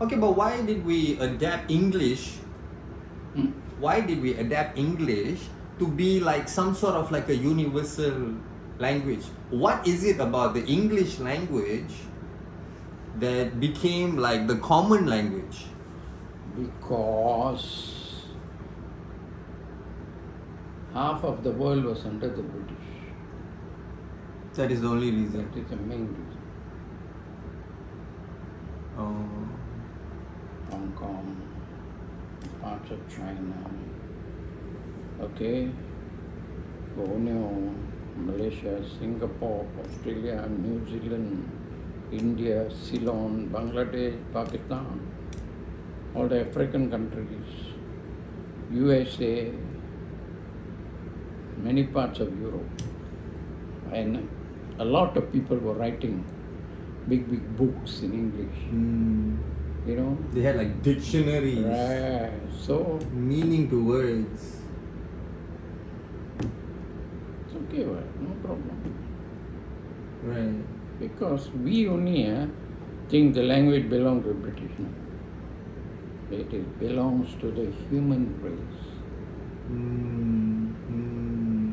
Okay, but why did we adapt English? Why did we adapt English to be like some sort of like a universal language? What is it about the English language that became like the common language? Because half of the world was under the British. That is the only reason. That is the main reason. Hong Kong, parts of China, okay, Borneo, Malaysia, Singapore, Australia, New Zealand, India, Ceylon, Bangladesh, Pakistan, all the African countries, USA, many parts of Europe. And a lot of people were writing big books in English. You know? They had like dictionaries. Right. So meaning to words. It's okay, no problem. Right. Because we only think the language belongs to British. No? It belongs to the human race.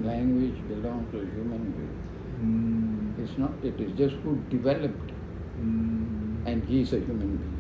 Language belongs to human race. It's not. It is just who developed, and he is a human being.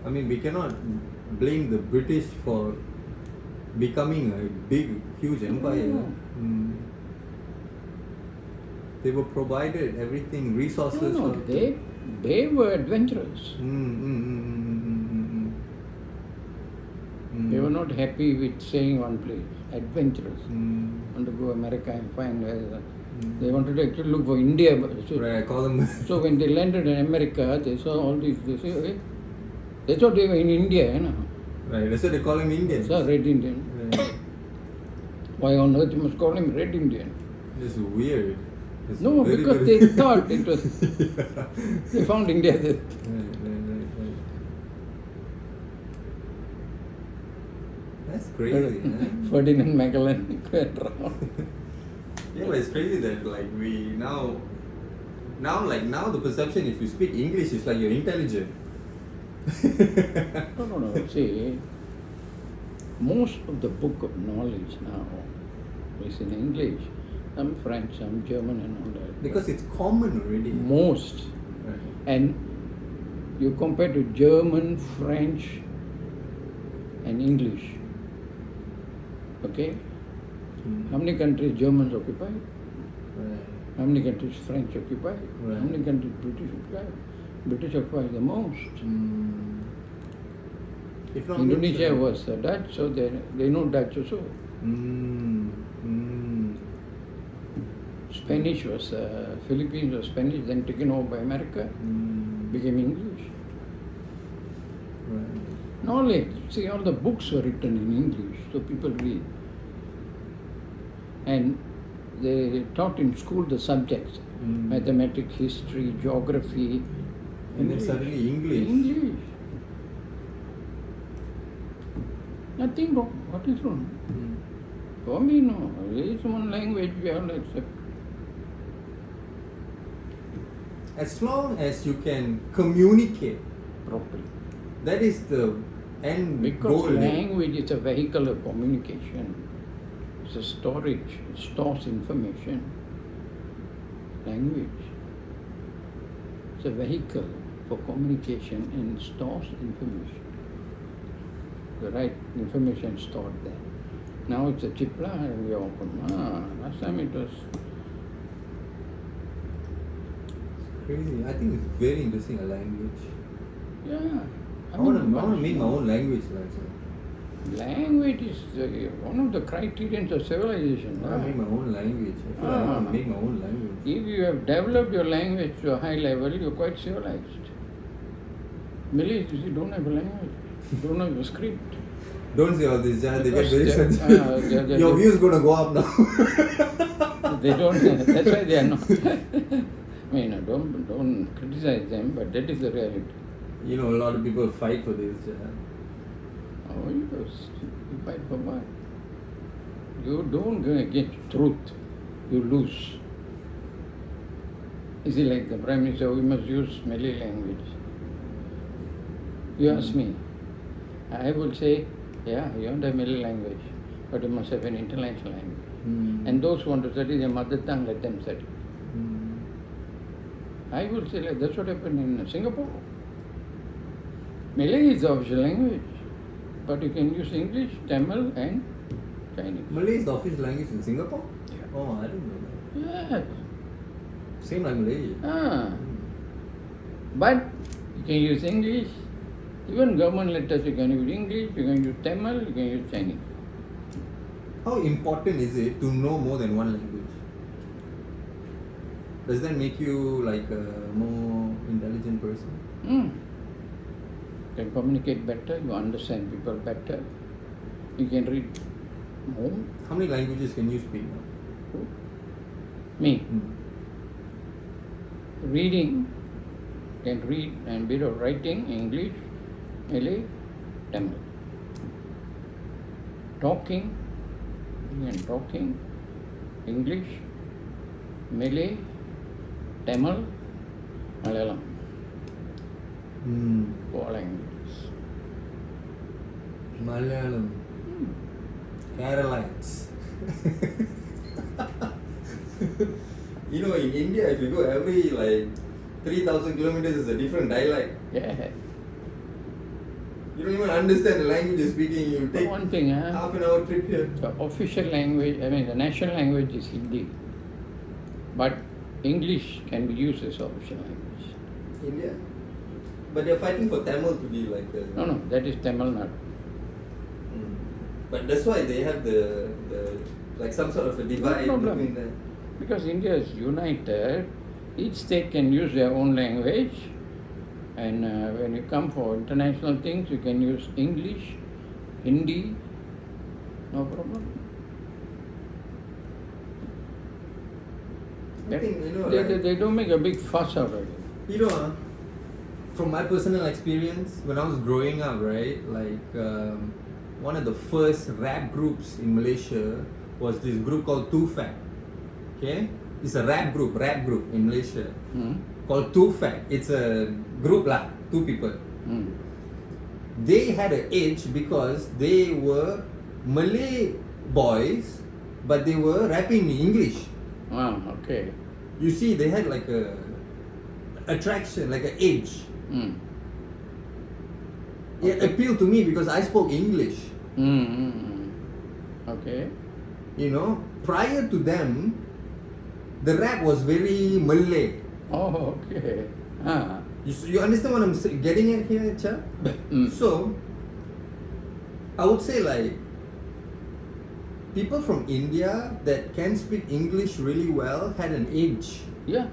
I mean, we cannot blame the British for becoming a big, huge empire. They were provided everything, resources. No, they were adventurous. They were not happy with staying one place. Adventurous. Want to go America and find where. They wanted to actually look for India. So, right, call them. So when they landed in America, they saw all these. They say, okay, they thought they were in India, you know. Right, that's why they call him Indian. So Red Indian. Right. Why on earth you must call him Red Indian? It's weird. It's no, very, because very they thought it was. They found India there. Right. That's crazy, man. Ferdinand Magellan went around. Yeah, but it's crazy that like we now the perception if you speak English is like you're intelligent. No. See, most of the book of knowledge now is in English. Some French, some German and all that. Because it's common already. Most. Right. And you compare to German, French and English. Okay? How many countries Germans occupy? Right. How many countries French occupy? Right. How many countries British occupy? British occupy the most. If not Indonesia was Dutch, so they know Dutch also. Spanish was, Philippines was Spanish, then taken over by America, became English. Right. Knowledge, see, all the books were written in English, so people read. And they taught in school the subjects, mathematics, history, geography. And then suddenly English. English. Nothing wrong. What is wrong? For me, no. There is one language we have to accept. As long as you can communicate Properly. that is the end Because goal. language is a vehicle of communication. It's a storage. It stores information. Language. It's a vehicle for communication and stores information. The right information stored there. Now it's a chip and we open. Last time it was. It's crazy. I think it's very interesting, a language. Yeah. I want to make my own language. Language is one of the criterions of civilization. I want to make my own language. I feel like I want to make my own language. If you have developed your language to a high level, you're quite civilized. Malays, you don't have a language. You don't have a script. Don't say all this, Jan. They get Because very sensitive. Your view is going to go up now. They don't. That's why they are not. I mean, don't criticize them, but that is the reality. You know, a lot of people fight for this, Jan. Oh, yes. You fight for what? You don't go against truth. You lose. Is it like the Prime Minister, we must use Malay language? You ask me, I will say, yeah, you want a Malay language, but you must have an international language. And those who want to study their mother tongue, let them study. I will say, like, that's what happened in Singapore. Malay is the official language, but you can use English, Tamil, and Chinese. Malay is the official language in Singapore? Yeah. Oh, I didn't know that. Yes. Same like Malaysia. But you can use English. Even government letters, you can use English, you can use Tamil, you can use Chinese. How important is it to know more than one language? Does that make you like a more intelligent person? You can communicate better, you understand people better, you can read more. How many languages can you speak now? Me, reading, can read and bit of writing, English, Malay, Tamil. Talking, English, Malay, Tamil, Malayalam. 4 languages. Malayalam. Carolites. You know, in India, if you go every like 3,000 kilometers, is a different dialect. Yeah. You don't even understand the language you're speaking. You take One thing, half an hour trip here. the official language, the national language is Hindi. But English can be used as official language. India? But they're fighting for Tamil to be like the... No, that is Tamil Nadu. But that's why they have the like some sort of a divide problem. between them. Because India is united, each state can use their own language, and when you come for international things, you can use English, Hindi, no problem. I think, you know, They don't make a big fuss out of it. You know, from my personal experience, when I was growing up, right, like one of the first rap groups in Malaysia was this group called Too Fat. Okay, it's a rap group in Malaysia called Too Fat. It's a group lah, 2 people. They had an edge because they were Malay boys, but they were rapping in English. Okay. You see, they had like a attraction, like an edge. It appealed to me because I spoke English. Okay. You know, prior to them, the rap was very Malay. Oh, okay. You understand what I'm getting at here, Cha? So, I would say like people from India that can speak English really well had an edge. Yeah.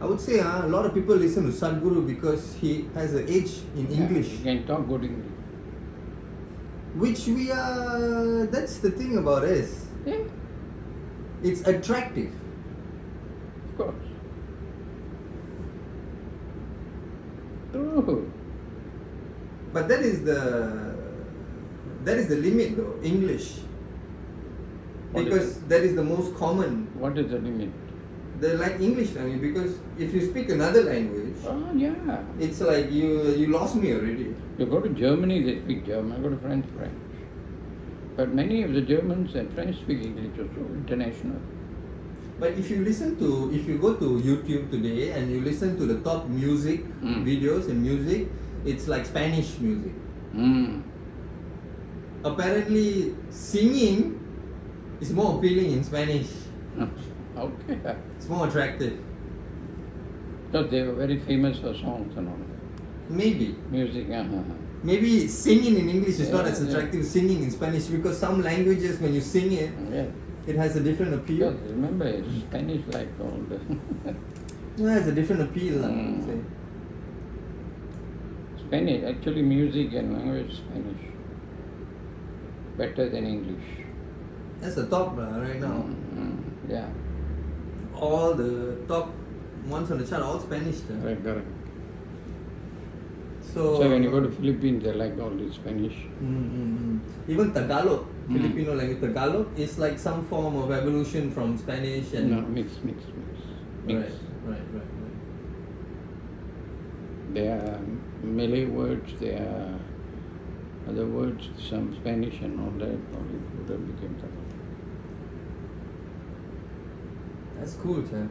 I would say a lot of people listen to Sadhguru because he has an edge in English. You can talk good English. Which we are, that's the thing about us. Yeah, It's attractive. of course. True. But that is the limit though, English. What is Because that is the most common. What is the limit? The like English language, because if you speak another language, Oh, yeah. it's like you lost me already. You go to Germany, they speak German. I go to France, French. But many of the Germans and French speak English also, international. But if you go to YouTube today and you listen to the top music videos and music, it's like Spanish music. Apparently, singing is more appealing in Spanish. Okay. It's more attractive. Because they were very famous for songs and all. Maybe. Music, Maybe singing in English is not Yeah, as yeah. attractive as singing in Spanish because some languages, when you sing it, Yeah. it has a different appeal. Because remember, Spanish like all the... Yeah, it has a different appeal. I would say. Spanish, actually music and language Spanish. Better than English. That's the top right now. Yeah. All the top ones on the chart, all Spanish. Correct. So So when you go to Philippines, they like all this Spanish. Even Tagalog, Filipino language, Tagalog is like some form of evolution from Spanish and No, mix. Right. There are Malay words, there are other words, some Spanish and all that, all it became Tamil. That's cool, Chan.